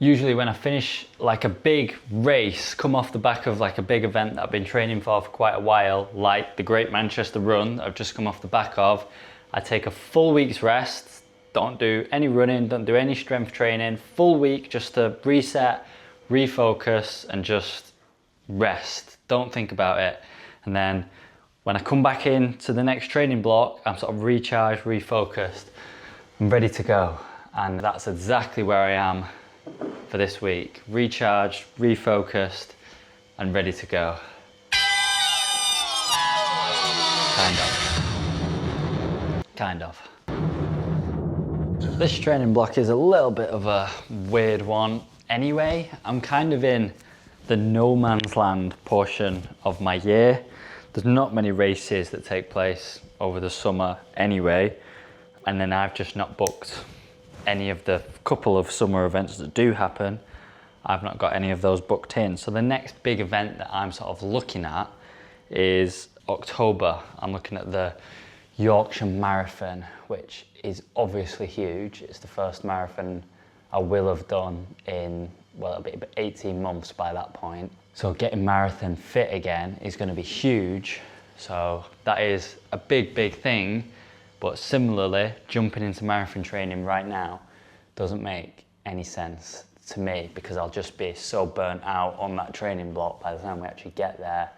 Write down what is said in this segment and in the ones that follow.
usually when I finish like a big race, come off the back of like a big event that I've been training for quite a while, like the Great Manchester Run that I've just come off the back of, I take a full week's rest, don't do any running, don't do any strength training, full week just to reset, refocus and just rest. Don't think about it. And then when I come back into the next training block, I'm sort of recharged, refocused, I'm ready to go. And that's exactly where I am for this week. Recharged, refocused, and ready to go. Kind of. This training block is a little bit of a weird one anyway. I'm kind of in the no man's land portion of my year. There's not many races that take place over the summer anyway, and then I've just not booked any of the couple of summer events that do happen. I've not got any of those booked in. So the next big event that I'm sort of looking at is October. I'm looking at the Yorkshire Marathon, which is obviously huge. It's the first marathon I will have done in, well, it'll be about 18 months by that point. So getting marathon fit again is going to be huge. So that is a big, big thing. But similarly, jumping into marathon training right now doesn't make any sense to me because I'll just be so burnt out on that training block by the time we actually get there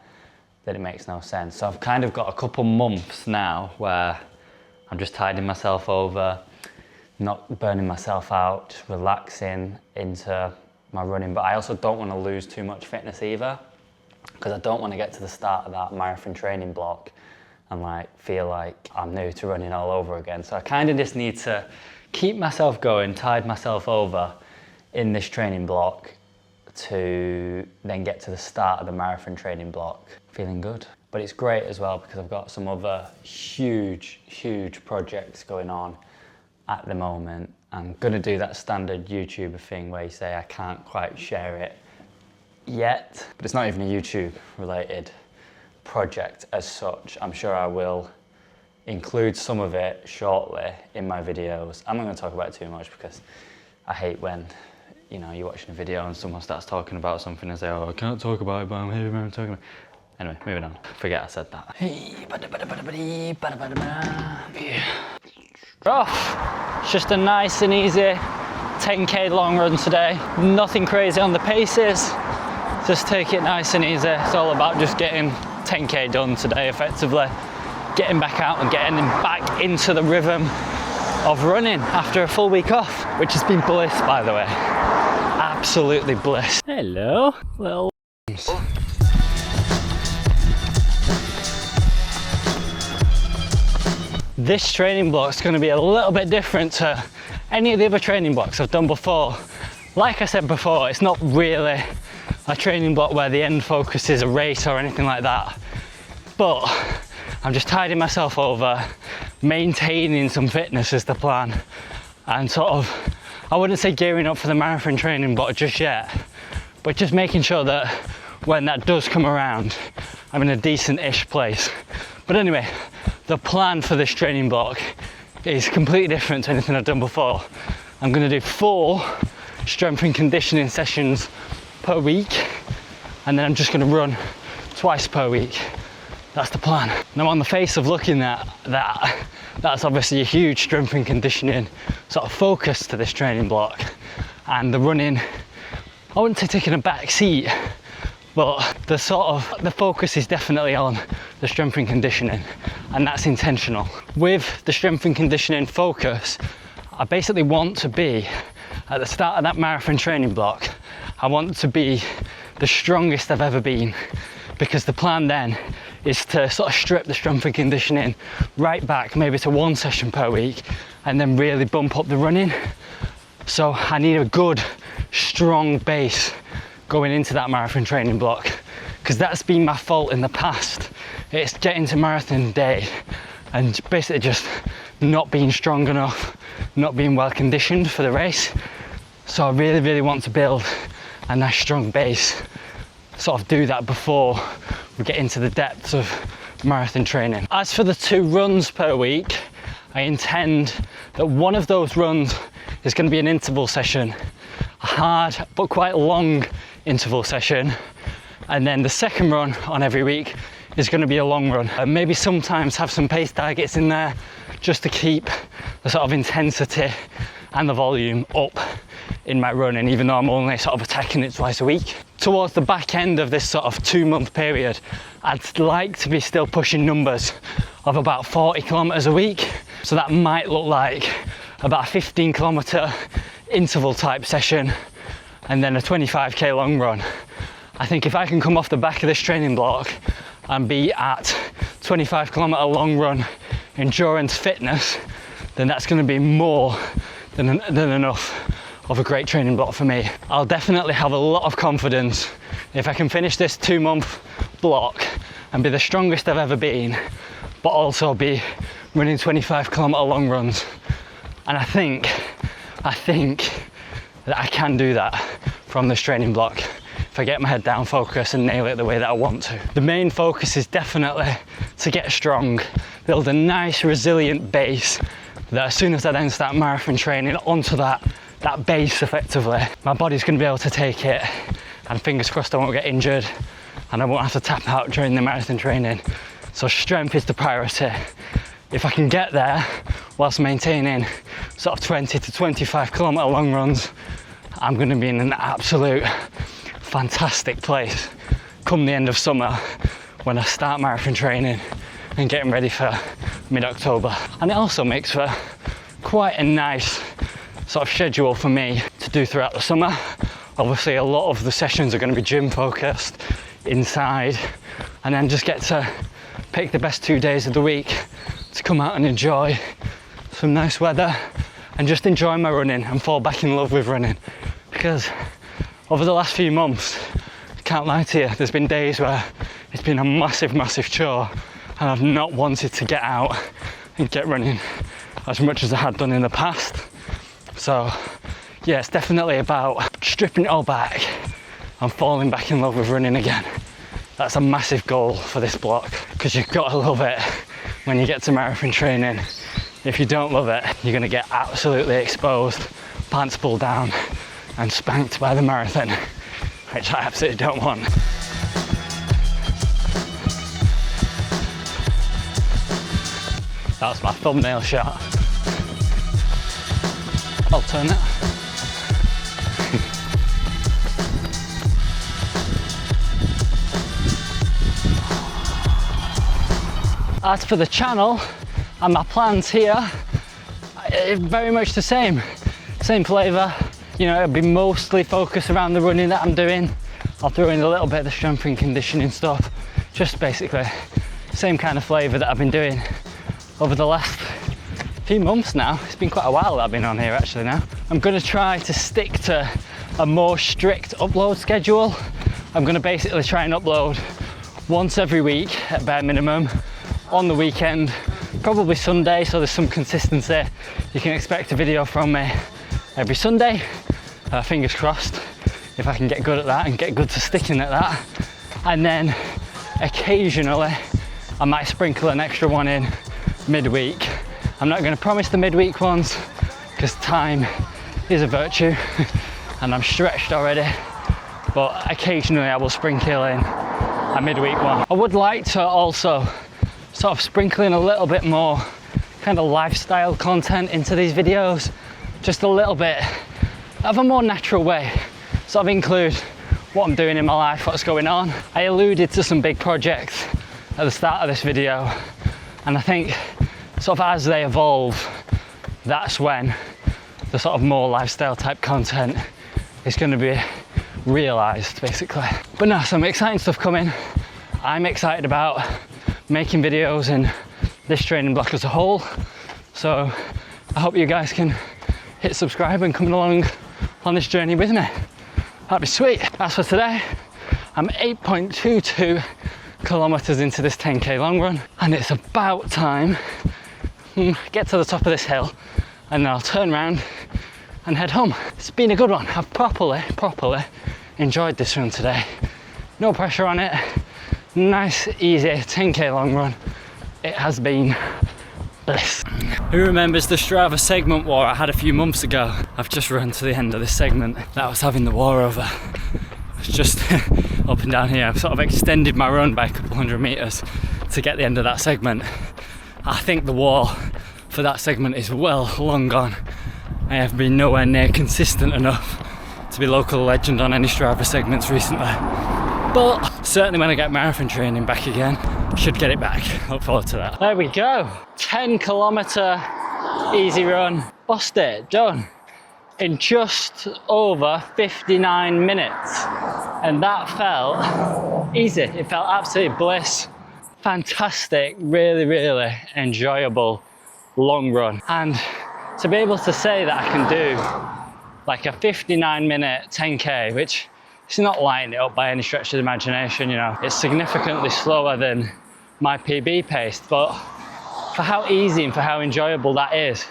that it makes no sense. So I've kind of got a couple months now where I'm just tiding myself over, not burning myself out, relaxing into my running, but I also don't want to lose too much fitness either because I don't want to get to the start of that marathon training block and like feel like I'm new to running all over again. So I kind of just need to keep myself going, tide myself over in this training block to then get to the start of the marathon training block feeling good. But it's great as well because I've got some other huge projects going on at the moment. I'm gonna do that standard YouTuber thing where you say I can't quite share it yet, but it's not even a YouTube related project as such. I'm sure I will include some of it shortly in my videos. I'm not gonna talk about it too much because I hate when, you know, you're watching a video and someone starts talking about something and say, oh, I can't talk about it, but I'm here, I'm talking about it. Anyway, moving on. Forget I said that. Oh, it's just a nice and easy 10k long run today. Nothing crazy on the paces. Just take it nice and easy. It's all about just getting 10k done today effectively. Getting back out and getting back into the rhythm of running after a full week off, which has been bliss, by the way. Absolutely bliss. Hello, little This training block is going to be a little bit different to any of the other training blocks I've done before. Like I said before, it's not really a training block where the end focus is a race or anything like that. But I'm just tiding myself over, maintaining some fitness is the plan, and sort of, I wouldn't say gearing up for the marathon training block just yet, but just making sure that when that does come around, I'm in a decent-ish place. But anyway, the plan for this training block is completely different to anything I've done before. I'm going to do 4 strength and conditioning sessions per week, and then I'm just going to run twice per week. That's the plan. Now, on the face of looking at that, that's obviously a huge strength and conditioning sort of focus to this training block, and the running, I wouldn't say taking a back seat, but the focus is definitely on the strength and conditioning, and that's intentional. With the strength and conditioning focus, I basically want to be, at the start of that marathon training block, I want to be the strongest I've ever been, because the plan then is to sort of strip the strength and conditioning right back, maybe to 1 session per week, and then really bump up the running. So I need a good, strong base going into that marathon training block, because that's been my fault in the past. It's getting to marathon day and basically just not being strong enough, not being well conditioned for the race. So I really want to build a nice strong base, sort of do that before we get into the depths of marathon training. As for the 2 runs per week, I intend that one of those runs is going to be an interval session. a hard but quite long interval session, and then the second run on every week is going to be a long run. And maybe sometimes have some pace targets in there just to keep the sort of intensity and the volume up in my running, even though I'm only sort of attacking it twice a week. Towards the back end of this sort of 2-month period, I'd like to be still pushing numbers of about 40 kilometers a week. So that might look like about a 15 kilometer interval type session and then a 25k long run. I think if I can come off the back of this training block and be at 25 kilometer long run endurance fitness, then that's going to be more than enough of a great training block for me. I'll definitely have a lot of confidence if I can finish this 2-month block and be the strongest I've ever been, but also be running 25 kilometer long runs. And I think that I can do that from this training block if I get my head down, focus and nail it the way that I want to. The main focus is definitely to get strong, build a nice resilient base that as soon as I then start marathon training onto that base effectively, my body's going to be able to take it, and fingers crossed I won't get injured and I won't have to tap out during the marathon training. So strength is the priority. If I can get there whilst maintaining sort of 20 to 25 kilometer long runs, I'm going to be in an absolute fantastic place come the end of summer when I start marathon training and getting ready for mid-October. And it also makes for quite a nice sort of schedule for me to do throughout the summer. Obviously a lot of the sessions are going to be gym focused inside, and then just get to pick the best 2 days of the week to come out and enjoy some nice weather and just enjoy my running and fall back in love with running. Because over the last few months, I can't lie to you, there's been days where it's been a massive chore and I've not wanted to get out and get running as much as I had done in the past. So yeah, it's definitely about stripping it all back and falling back in love with running again. That's a massive goal for this block, because you've got to love it when you get to marathon training. If you don't love it, you're going to get absolutely exposed, pants pulled down and spanked by the marathon, which I absolutely don't want. That's my thumbnail shot. I'll turn it. As for the channel and my plans here, very much the same flavour. You know, it'll be mostly focused around the running that I'm doing. I'll throw in a little bit of the strength and conditioning stuff. Just basically same kind of flavour that I've been doing over the last few months now. It's been quite a while that I've been on here actually now. I'm going to try to stick to a more strict upload schedule. I'm going to basically try and upload once every week at bare minimum, on the weekend, probably Sunday, so there's some consistency. You can expect a video from me every Sunday. Fingers crossed if I can get good at that and get good to sticking at that. And then occasionally I might sprinkle an extra one in midweek. I'm not going to promise the midweek ones because time is a virtue and I'm stretched already, but occasionally I will sprinkle in a midweek one. I would like to also sort of sprinkle in a little bit more kind of lifestyle content into these videos, just a little bit of a more natural way, sort of include what I'm doing in my life, what's going on. I alluded to some big projects at the start of this video, and I think sort of as they evolve, that's when the sort of more lifestyle type content is going to be realised basically. But no, some exciting stuff coming. I'm excited about making videos in this training block as a whole, so I hope you guys can hit subscribe and come along on this journey with me. That'd be sweet. As for today, I'm 8.22 kilometers into this 10k long run, and it's about time get to the top of this hill and then I'll turn around and head home. It's been a good one. I've properly enjoyed this run today. No pressure on it. Nice, easy 10k long run. It has been Bliss. Who remembers the Strava segment war I had a few months ago? I've just run to the end of this segment that I was having the war over. It's just up and down here. I've sort of extended my run by a couple hundred meters to get the end of that segment. I think the war for that segment is well long gone. I have been nowhere near consistent enough to be local legend on any Strava segments recently. But certainly when I get marathon training back again, should get it back. Look forward to that. There we go. 10 kilometer easy run. Bust it, done. In just over 59 minutes. And that felt easy. It felt absolute bliss. Fantastic, really, really enjoyable long run. And to be able to say that I can do like a 59-minute 10K, which is not lighting it up by any stretch of the imagination, you know. It's significantly slower than my PB pace, but for how easy and for how enjoyable that is,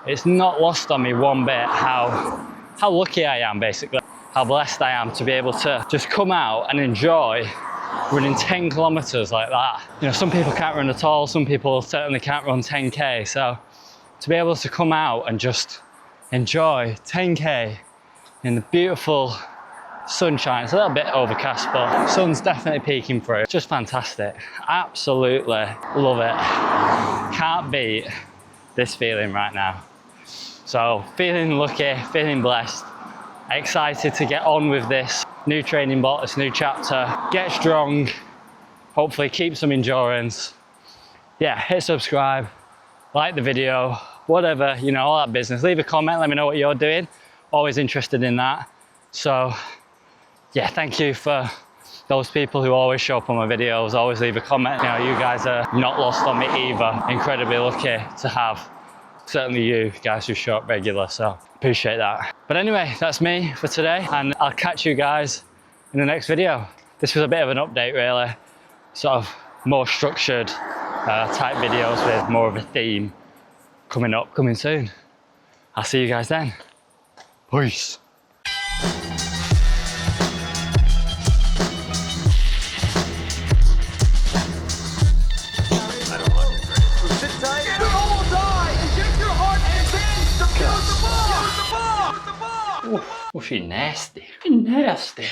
it's not lost on me one bit how lucky I am, basically. How blessed I am to be able to just come out and enjoy running 10 kilometers like that. You know, some people can't run at all, some people certainly can't run 10K, so to be able to come out and just enjoy 10K in the beautiful sunshine. It's a little bit overcast, but sun's definitely peeking through. It's just fantastic. Absolutely love it. Can't beat this feeling right now. So feeling lucky, feeling blessed, excited to get on with this new training block, this new chapter. Get strong, hopefully keep some endurance. Yeah, hit subscribe, like the video, whatever, you know, all that business. Leave a comment, let me know what you're doing. Always interested in that. So yeah, thank you for those people who always show up on my videos, always leave a comment. You know, you guys are not lost on me either. Incredibly lucky to have certainly you guys who show up regular, so appreciate that. But anyway, that's me for today, and I'll catch you guys in the next video. This was a bit of an update, really. Sort of more structured type videos with more of a theme coming soon. I'll see you guys then. Peace. Oh, she nasty. Nasty.